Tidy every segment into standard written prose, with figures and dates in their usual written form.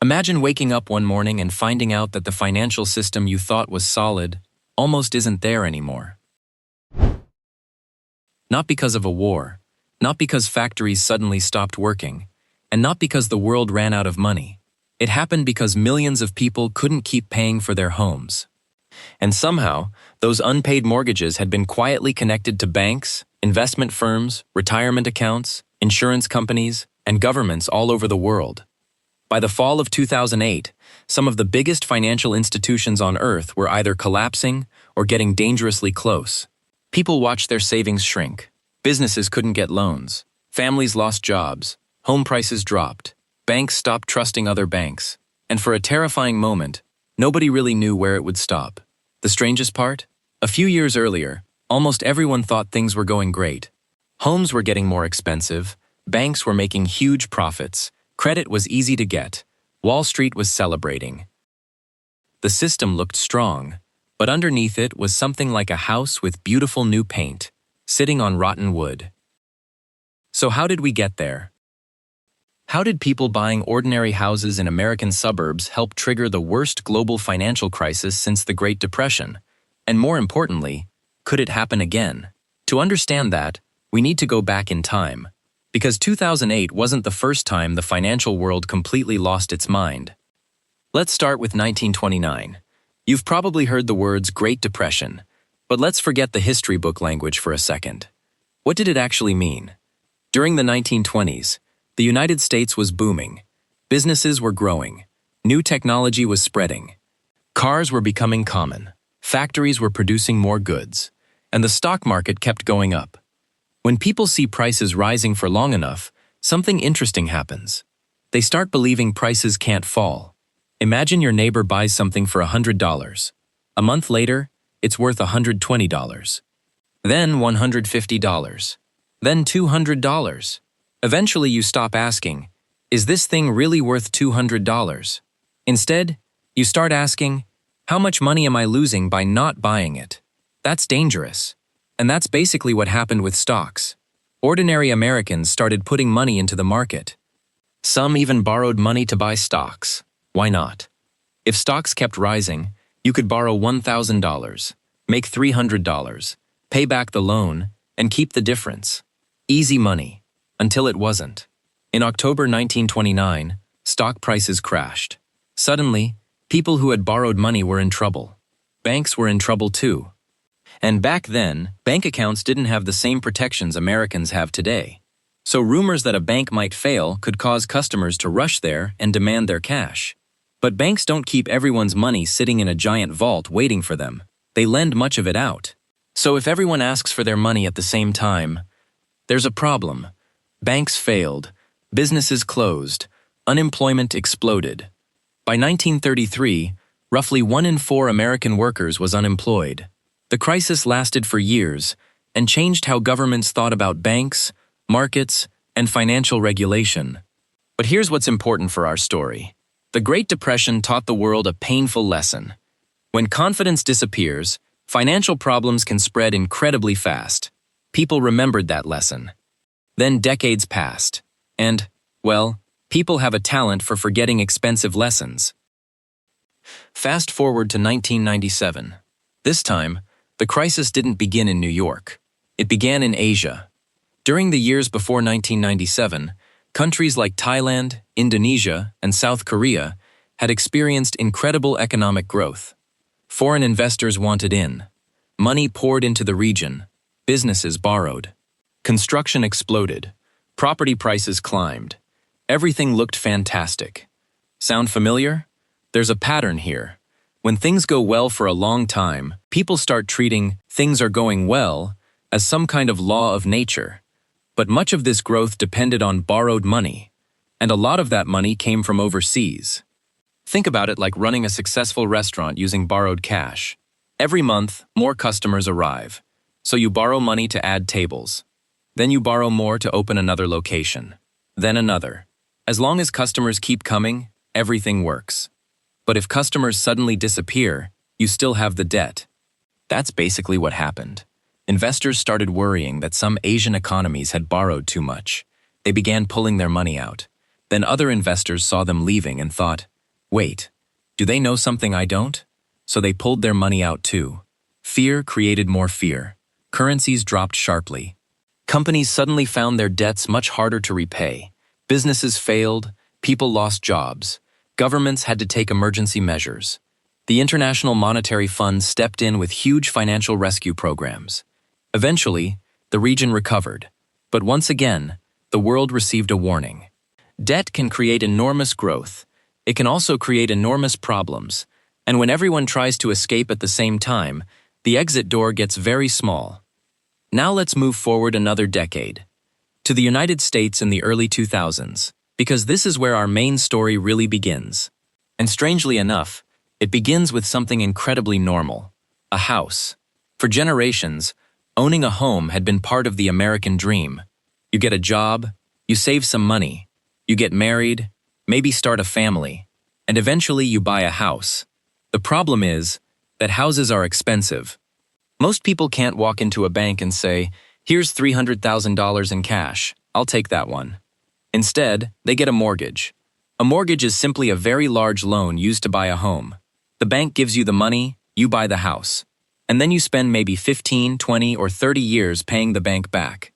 Imagine waking up one morning and finding out that the financial system you thought was solid almost isn't there anymore. Not because of a war, not because factories suddenly stopped working, and not because the world ran out of money. It happened because millions of people couldn't keep paying for their homes. And somehow, those unpaid mortgages had been quietly connected to banks, investment firms, retirement accounts, insurance companies, and governments all over the world. By the fall of 2008, some of the biggest financial institutions on Earth were either collapsing or getting dangerously close. People watched their savings shrink. Businesses couldn't get loans. Families lost jobs. Home prices dropped. Banks stopped trusting other banks. And for a terrifying moment, nobody really knew where it would stop. The strangest part? A few years earlier, almost everyone thought things were going great. Homes were getting more expensive. Banks were making huge profits. Credit was easy to get. Wall Street was celebrating. The system looked strong, but underneath it was something like a house with beautiful new paint, sitting on rotten wood. So how did we get there? How did people buying ordinary houses in American suburbs help trigger the worst global financial crisis since the Great Depression? And more importantly, could it happen again? To understand that, we need to go back in time. Because 2008 wasn't the first time the financial world completely lost its mind. Let's start with 1929. You've probably heard the words Great Depression, but let's forget the history book language for a second. What did it actually mean? During the 1920s, the United States was booming. Businesses were growing. New technology was spreading. Cars were becoming common. Factories were producing more goods. And the stock market kept going up. When people see prices rising for long enough, something interesting happens. They start believing prices can't fall. Imagine your neighbor buys something for $100. A month later, it's worth $120. Then $150. Then $200. Eventually you stop asking, is this thing really worth $200? Instead, you start asking, how much money am I losing by not buying it? That's dangerous. And that's basically what happened with stocks. Ordinary Americans started putting money into the market. Some even borrowed money to buy stocks. Why not? If stocks kept rising, you could borrow $1,000, make $300, pay back the loan, and keep the difference. Easy money. Until it wasn't. In October 1929, stock prices crashed. Suddenly, people who had borrowed money were in trouble. Banks were in trouble too. And back then, bank accounts didn't have the same protections Americans have today. So rumors that a bank might fail could cause customers to rush there and demand their cash. But banks don't keep everyone's money sitting in a giant vault waiting for them. They lend much of it out. So if everyone asks for their money at the same time, there's a problem. Banks failed, businesses closed, unemployment exploded. By 1933, roughly 1 in 4 American workers was unemployed. The crisis lasted for years and changed how governments thought about banks, markets, and financial regulation. But here's what's important for our story. The Great Depression taught the world a painful lesson. When confidence disappears, financial problems can spread incredibly fast. People remembered that lesson. Then decades passed, and, well, people have a talent for forgetting expensive lessons. Fast forward to 1997. This time, the crisis didn't begin in New York. It began in Asia. During the years before 1997, countries like Thailand, Indonesia, and South Korea had experienced incredible economic growth. Foreign investors wanted in. Money poured into the region. Businesses borrowed. Construction exploded. Property prices climbed. Everything looked fantastic. Sound familiar? There's a pattern here. When things go well for a long time, people start treating things are going well as some kind of law of nature. But much of this growth depended on borrowed money, and a lot of that money came from overseas. Think about it like running a successful restaurant using borrowed cash. Every month, more customers arrive, so you borrow money to add tables. Then you borrow more to open another location. Then another. As long as customers keep coming, everything works. But if customers suddenly disappear, you still have the debt. That's basically what happened. Investors started worrying that some Asian economies had borrowed too much. They began pulling their money out. Then other investors saw them leaving and thought, Wait, do they know something I don't? So they pulled their money out too. Fear created more fear. Currencies dropped sharply. Companies suddenly found their debts much harder to repay. Businesses failed, people lost jobs. Governments had to take emergency measures. The International Monetary Fund stepped in with huge financial rescue programs. Eventually, the region recovered. But once again, the world received a warning. Debt can create enormous growth. It can also create enormous problems. And when everyone tries to escape at the same time, the exit door gets very small. Now let's move forward another decade. To the United States in the early 2000s, because this is where our main story really begins. And strangely enough, it begins with something incredibly normal: a house. For generations, owning a home had been part of the American dream. You get a job, you save some money, you get married, maybe start a family, and eventually you buy a house. The problem is that houses are expensive. Most people can't walk into a bank and say, "Here's $300,000 in cash, I'll take that one." Instead, they get a mortgage. A mortgage is simply a very large loan used to buy a home. The bank gives you the money, you buy the house. And then you spend maybe 15, 20, or 30 years paying the bank back.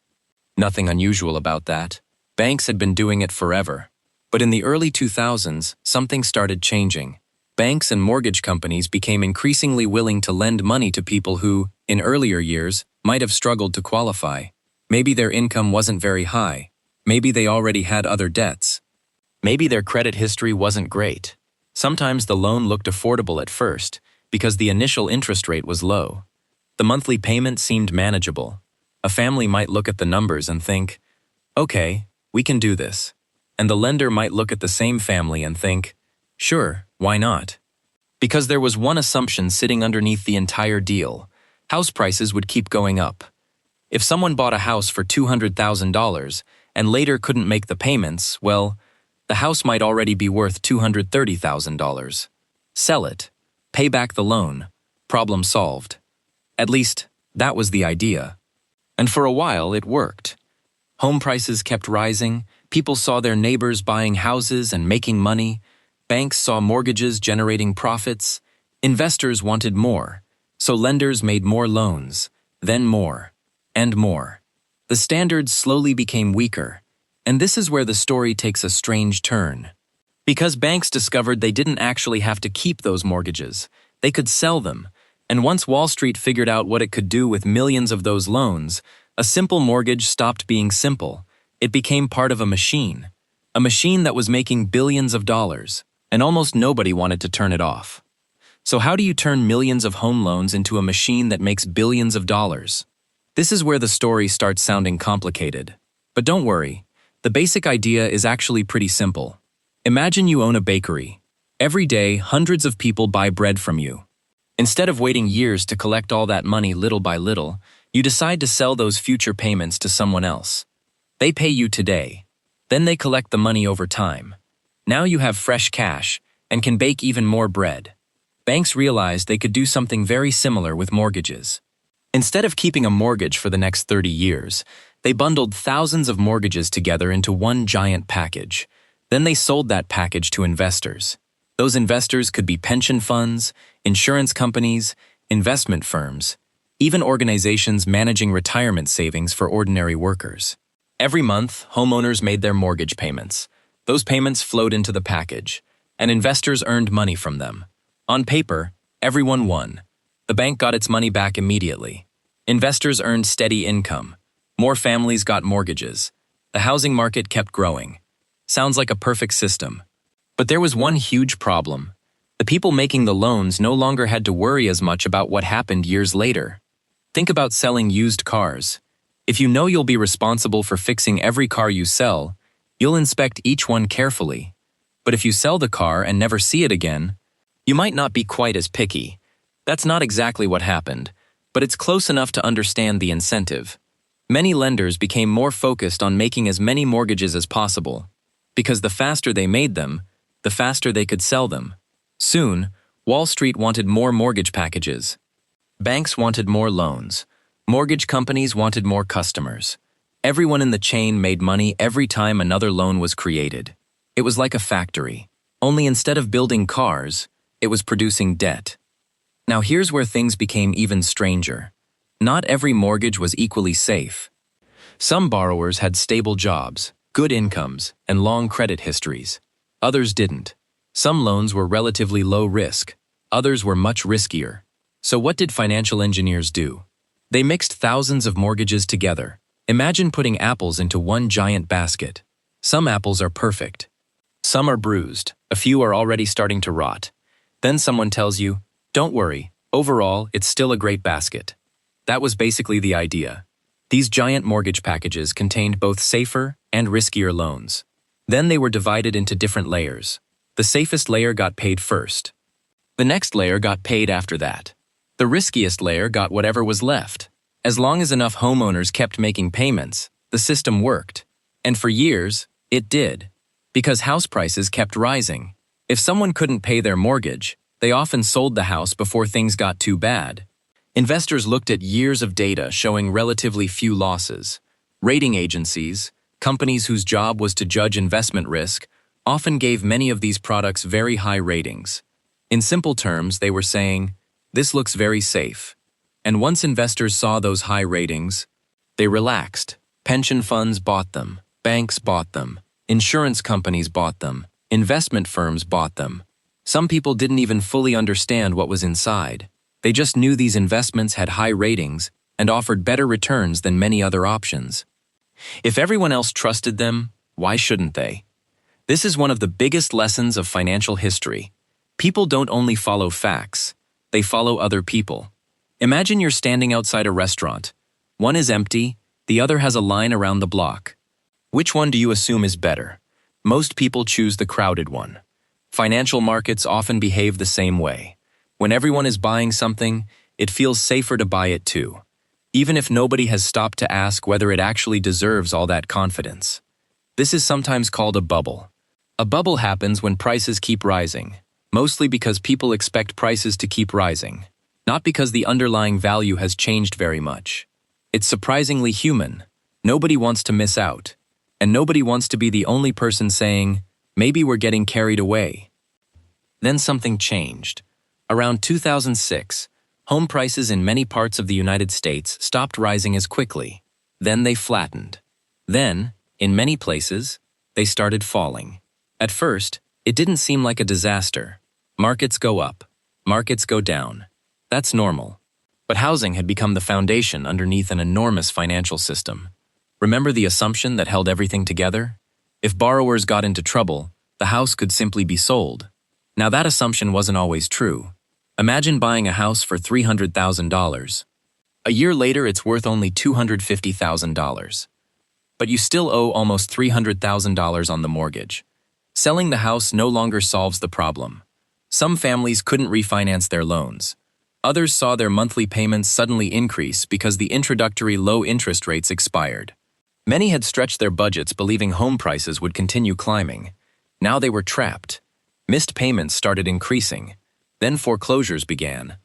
Nothing unusual about that. Banks had been doing it forever. But in the early 2000s, something started changing. Banks and mortgage companies became increasingly willing to lend money to people who, in earlier years, might have struggled to qualify. Maybe their income wasn't very high. Maybe they already had other debts. Maybe their credit history wasn't great. Sometimes the loan looked affordable at first, because the initial interest rate was low. The monthly payment seemed manageable. A family might look at the numbers and think, "Okay, we can do this." And the lender might look at the same family and think, "Sure, why not?" Because there was one assumption sitting underneath the entire deal: house prices would keep going up. If someone bought a house for $200,000 and later couldn't make the payments, well, the house might already be worth $230,000. Sell it, pay back the loan, problem solved. At least, that was the idea. And for a while, it worked. Home prices kept rising, people saw their neighbors buying houses and making money, banks saw mortgages generating profits, investors wanted more, so lenders made more loans, then more, and more. The standards slowly became weaker, and this is where the story takes a strange turn. Because banks discovered they didn't actually have to keep those mortgages, they could sell them, and once Wall Street figured out what it could do with millions of those loans, a simple mortgage stopped being simple. It became part of a machine that was making billions of dollars, and almost nobody wanted to turn it off. So how do you turn millions of home loans into a machine that makes billions of dollars? This is where the story starts sounding complicated. But don't worry, the basic idea is actually pretty simple. Imagine you own a bakery. Every day, hundreds of people buy bread from you. Instead of waiting years to collect all that money little by little, you decide to sell those future payments to someone else. They pay you today. Then they collect the money over time. Now you have fresh cash and can bake even more bread. Banks realized they could do something very similar with mortgages. Instead of keeping a mortgage for the next 30 years, they bundled thousands of mortgages together into one giant package. Then they sold that package to investors. Those investors could be pension funds, insurance companies, investment firms, even organizations managing retirement savings for ordinary workers. Every month, homeowners made their mortgage payments. Those payments flowed into the package, and investors earned money from them. On paper, everyone won. The bank got its money back immediately. Investors earned steady income. More families got mortgages. The housing market kept growing. Sounds like a perfect system. But there was one huge problem. The people making the loans no longer had to worry as much about what happened years later. Think about selling used cars. If you know you'll be responsible for fixing every car you sell, you'll inspect each one carefully. But if you sell the car and never see it again, you might not be quite as picky. That's not exactly what happened, but it's close enough to understand the incentive. Many lenders became more focused on making as many mortgages as possible, because the faster they made them, the faster they could sell them. Soon, Wall Street wanted more mortgage packages. Banks wanted more loans. Mortgage companies wanted more customers. Everyone in the chain made money every time another loan was created. It was like a factory. Only instead of building cars, it was producing debt. Now here's where things became even stranger. Not every mortgage was equally safe. Some borrowers had stable jobs, good incomes, and long credit histories. Others didn't. Some loans were relatively low risk. Others were much riskier. So what did financial engineers do? They mixed thousands of mortgages together. Imagine putting apples into one giant basket. Some apples are perfect. Some are bruised. A few are already starting to rot. Then someone tells you, "Don't worry, overall, it's still a great basket." That was basically the idea. These giant mortgage packages contained both safer and riskier loans. Then they were divided into different layers. The safest layer got paid first. The next layer got paid after that. The riskiest layer got whatever was left. As long as enough homeowners kept making payments, the system worked. And for years, it did. Because house prices kept rising. If someone couldn't pay their mortgage, they often sold the house before things got too bad. Investors looked at years of data showing relatively few losses. Rating agencies, companies whose job was to judge investment risk, often gave many of these products very high ratings. In simple terms, they were saying, "This looks very safe." And once investors saw those high ratings, they relaxed. Pension funds bought them, banks bought them, insurance companies bought them, investment firms bought them. Some people didn't even fully understand what was inside. They just knew these investments had high ratings and offered better returns than many other options. If everyone else trusted them, why shouldn't they? This is one of the biggest lessons of financial history. People don't only follow facts, they follow other people. Imagine you're standing outside a restaurant. One is empty, the other has a line around the block. Which one do you assume is better? Most people choose the crowded one. Financial markets often behave the same way. When everyone is buying something, it feels safer to buy it too, even if nobody has stopped to ask whether it actually deserves all that confidence. This is sometimes called a bubble. A bubble happens when prices keep rising, mostly because people expect prices to keep rising, not because the underlying value has changed very much. It's surprisingly human. Nobody wants to miss out, and nobody wants to be the only person saying, "Maybe we're getting carried away." Then something changed. Around 2006, home prices in many parts of the United States stopped rising as quickly. Then they flattened. Then, in many places, they started falling. At first, it didn't seem like a disaster. Markets go up, markets go down. That's normal. But housing had become the foundation underneath an enormous financial system. Remember the assumption that held everything together? If borrowers got into trouble, the house could simply be sold. Now that assumption wasn't always true. Imagine buying a house for $300,000. A year later, it's worth only $250,000. But you still owe almost $300,000 on the mortgage. Selling the house no longer solves the problem. Some families couldn't refinance their loans. Others saw their monthly payments suddenly increase because the introductory low interest rates expired. Many had stretched their budgets believing home prices would continue climbing. Now they were trapped. Missed payments started increasing. Then foreclosures began.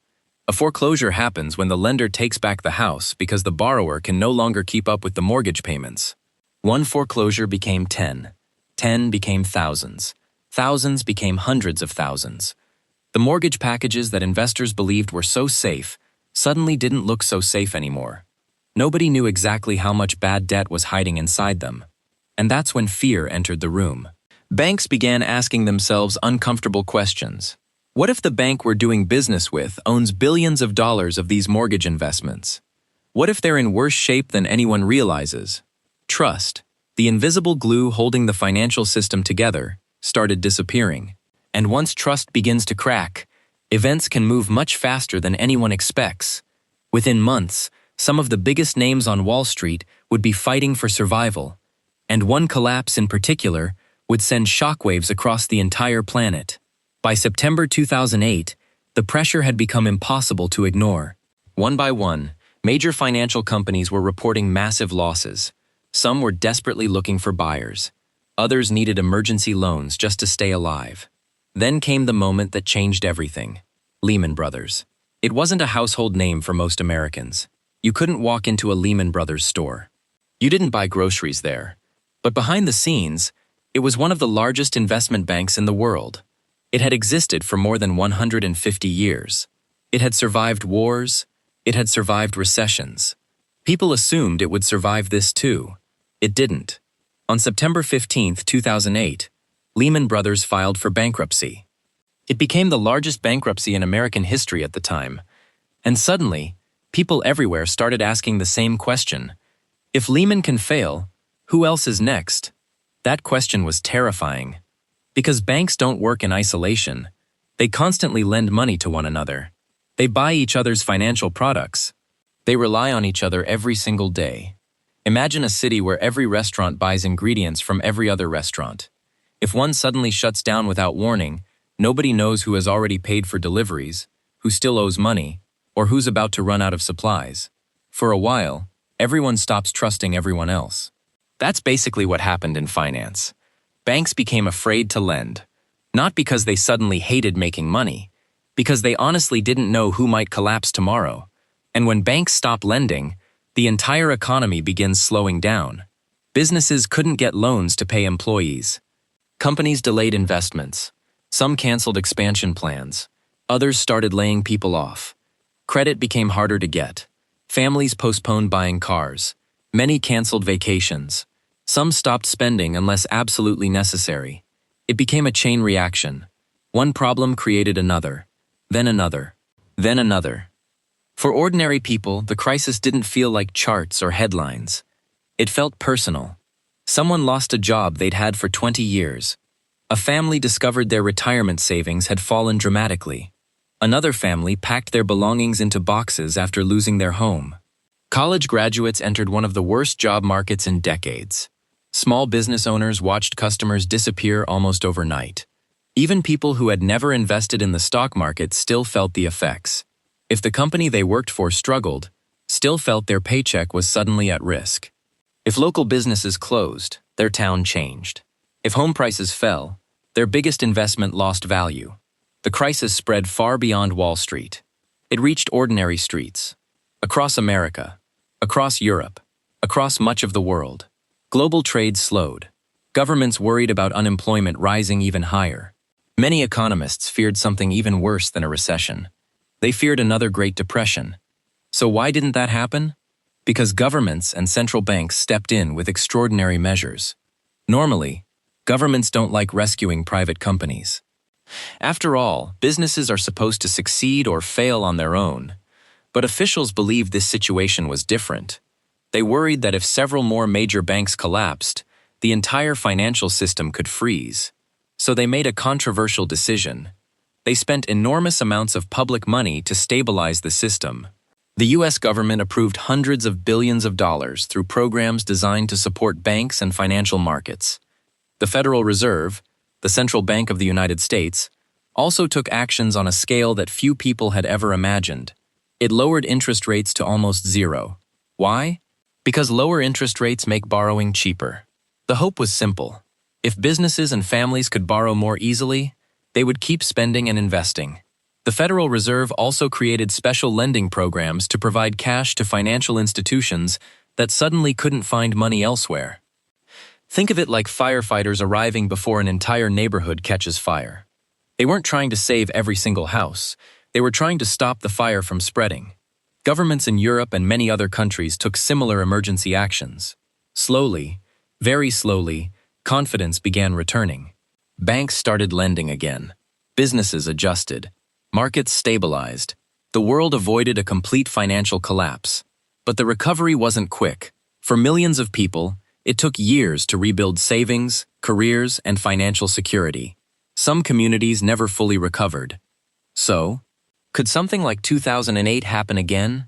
A foreclosure happens when the lender takes back the house because the borrower can no longer keep up with the mortgage payments. One foreclosure became 10. 10 became thousands. Thousands became hundreds of thousands. The mortgage packages that investors believed were so safe suddenly didn't look so safe anymore. Nobody knew exactly how much bad debt was hiding inside them. And that's when fear entered the room. Banks began asking themselves uncomfortable questions. What if the bank we're doing business with owns billions of dollars of these mortgage investments? What if they're in worse shape than anyone realizes? Trust, the invisible glue holding the financial system together, started disappearing. And once trust begins to crack, events can move much faster than anyone expects. Within months, some of the biggest names on Wall Street would be fighting for survival. And one collapse in particular would send shockwaves across the entire planet. By September 2008, the pressure had become impossible to ignore. One by one, major financial companies were reporting massive losses. Some were desperately looking for buyers. Others needed emergency loans just to stay alive. Then came the moment that changed everything. Lehman Brothers. It wasn't a household name for most Americans. You couldn't walk into a Lehman Brothers store. You didn't buy groceries there. But behind the scenes, It was one of the largest investment banks in the world. It had existed for more than 150 years. It had survived wars. It had survived recessions. People assumed it would survive this too. It didn't. On September 15, 2008, Lehman Brothers filed for bankruptcy. It became the largest bankruptcy in American history at the time. And suddenly, people everywhere started asking the same question. If Lehman can fail, who else is next? That question was terrifying. Because banks don't work in isolation. They constantly lend money to one another. They buy each other's financial products. They rely on each other every single day. Imagine a city where every restaurant buys ingredients from every other restaurant. If one suddenly shuts down without warning, nobody knows who has already paid for deliveries, who still owes money, or who's about to run out of supplies. For a while, everyone stops trusting everyone else. That's basically what happened in finance. Banks became afraid to lend, not because they suddenly hated making money, because they honestly didn't know who might collapse tomorrow. And when banks stop lending, the entire economy begins slowing down. Businesses couldn't get loans to pay employees. Companies delayed investments. Some canceled expansion plans. Others started laying people off. Credit became harder to get. Families postponed buying cars. Many canceled vacations. Some stopped spending unless absolutely necessary. It became a chain reaction. One problem created another, then another, then another. For ordinary people, the crisis didn't feel like charts or headlines. It felt personal. Someone lost a job they'd had for 20 years. A family discovered their retirement savings had fallen dramatically. Another family packed their belongings into boxes after losing their home. College graduates entered one of the worst job markets in decades. Small business owners watched customers disappear almost overnight. Even people who had never invested in the stock market still felt the effects. If the company they worked for struggled, still felt their paycheck was suddenly at risk. If local businesses closed, their town changed. If home prices fell, their biggest investment lost value. The crisis spread far beyond Wall Street. It reached ordinary streets. Across America, across Europe, across much of the world. Global trade slowed. Governments worried about unemployment rising even higher. Many economists feared something even worse than a recession. They feared another Great Depression. So why didn't that happen? Because governments and central banks stepped in with extraordinary measures. Normally, governments don't like rescuing private companies. After all, businesses are supposed to succeed or fail on their own. But officials believed this situation was different. They worried that if several more major banks collapsed, the entire financial system could freeze. So they made a controversial decision. They spent enormous amounts of public money to stabilize the system. The U.S. government approved hundreds of billions of dollars through programs designed to support banks and financial markets. The Federal Reserve, the central bank of the United States, also took actions on a scale that few people had ever imagined. It lowered interest rates to almost zero. Why? Because lower interest rates make borrowing cheaper. The hope was simple. If businesses and families could borrow more easily, they would keep spending and investing. The Federal Reserve also created special lending programs to provide cash to financial institutions that suddenly couldn't find money elsewhere. Think of it like firefighters arriving before an entire neighborhood catches fire. They weren't trying to save every single house. They were trying to stop the fire from spreading. Governments in Europe and many other countries took similar emergency actions. Slowly, very slowly, confidence began returning. Banks started lending again. Businesses adjusted. Markets stabilized. The world avoided a complete financial collapse. But the recovery wasn't quick. For millions of people, it took years to rebuild savings, careers, and financial security. Some communities never fully recovered. So, could something like 2008 happen again?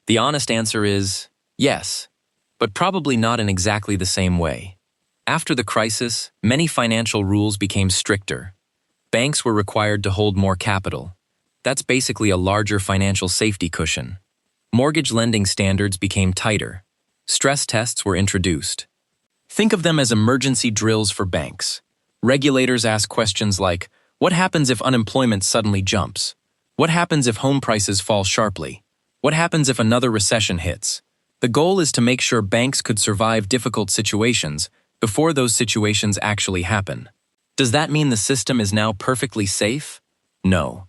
The honest answer is yes, but probably not in exactly the same way. After the crisis, many financial rules became stricter. Banks were required to hold more capital. That's basically a larger financial safety cushion. Mortgage lending standards became tighter. Stress tests were introduced. Think of them as emergency drills for banks. Regulators ask questions like, what happens if unemployment suddenly jumps? What happens if home prices fall sharply? What happens if another recession hits? The goal is to make sure banks could survive difficult situations, before those situations actually happen. Does that mean the system is now perfectly safe? No.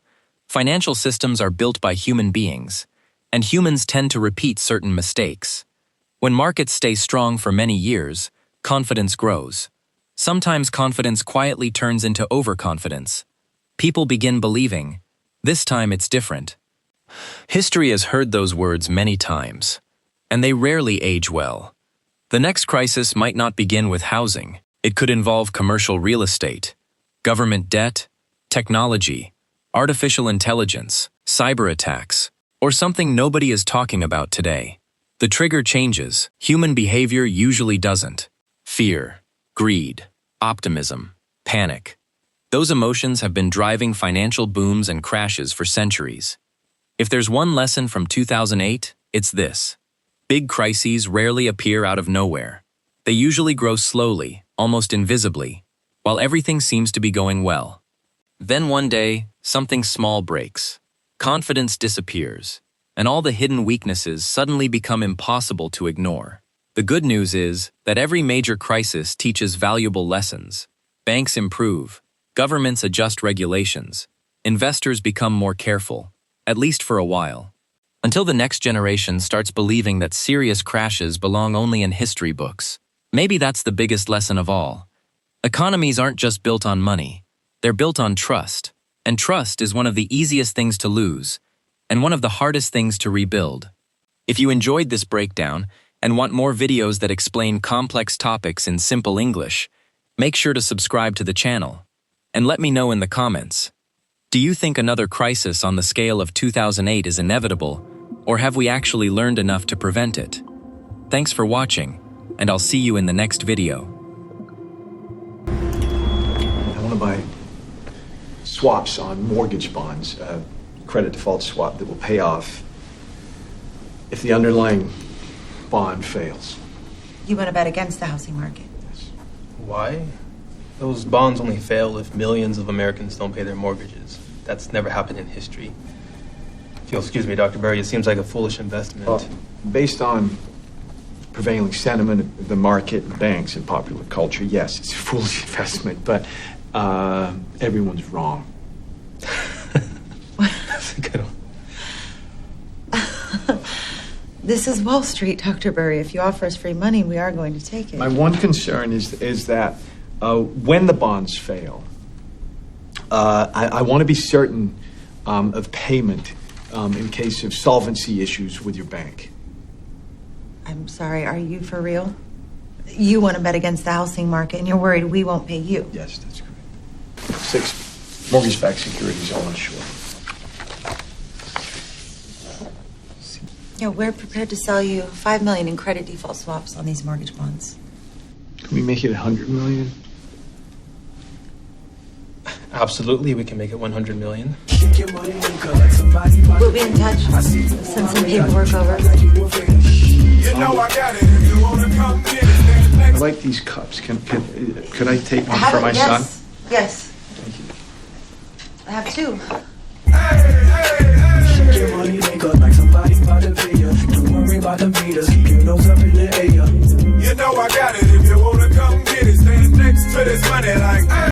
Financial systems are built by human beings, and humans tend to repeat certain mistakes. When markets stay strong for many years, confidence grows. Sometimes confidence quietly turns into overconfidence. People begin believing, this time it's different. History has heard those words many times, and they rarely age well. The next crisis might not begin with housing. It could involve commercial real estate, government debt, technology, artificial intelligence, cyber attacks, or something nobody is talking about today. The trigger changes, human behavior usually doesn't. Fear, greed, optimism, panic. Those emotions have been driving financial booms and crashes for centuries. If there's one lesson from 2008, it's this. Big crises rarely appear out of nowhere. They usually grow slowly, almost invisibly, while everything seems to be going well. Then one day, something small breaks. Confidence disappears, and all the hidden weaknesses suddenly become impossible to ignore. The good news is that every major crisis teaches valuable lessons. Banks improve, governments adjust regulations, investors become more careful, at least for a while, until the next generation starts believing that serious crashes belong only in history books. Maybe that's the biggest lesson of all. Economies aren't just built on money, they're built on trust, and trust is one of the easiest things to lose, and one of the hardest things to rebuild. If you enjoyed this breakdown and want more videos that explain complex topics in simple English, make sure to subscribe to the channel. And let me know in the comments. Do you think another crisis on the scale of 2008 is inevitable, or have we actually learned enough to prevent it? Thanks for watching, and I'll see you in the next video. I want to buy swaps on mortgage bonds, credit default swap that will pay off if the underlying bond fails. You want to bet against the housing market? Yes. Why? Those bonds only fail if millions of Americans don't pay their mortgages. That's never happened in history. If you'll excuse me, Dr. Berry, it seems like a foolish investment. Based on prevailing sentiment of the market, banks, and popular culture, yes, it's a foolish investment, but everyone's wrong. That's a good one. This is Wall Street, Dr. Berry. If you offer us free money, we are going to take it. My one concern is that when the bonds fail, I want to be certain of payment in case of solvency issues with your bank. I'm sorry, are you for real? You want to bet against the housing market, and you're worried we won't pay you. Yes, that's correct. 6 mortgage-backed securities all onshore. Yeah, we're prepared to sell you $5 million in credit default swaps on these mortgage bonds. Can we make it $100 million? Absolutely, we can make it 100 million. We'll be in touch. Send some paperwork over. I like these cups. Could I take one for my son? Yes. Thank you. I have 2. Your money make up like somebody about to pay you. Don't worry about the meters, keep your nose up in the air. You know I got it. If you wanna come get it, stand next to this money like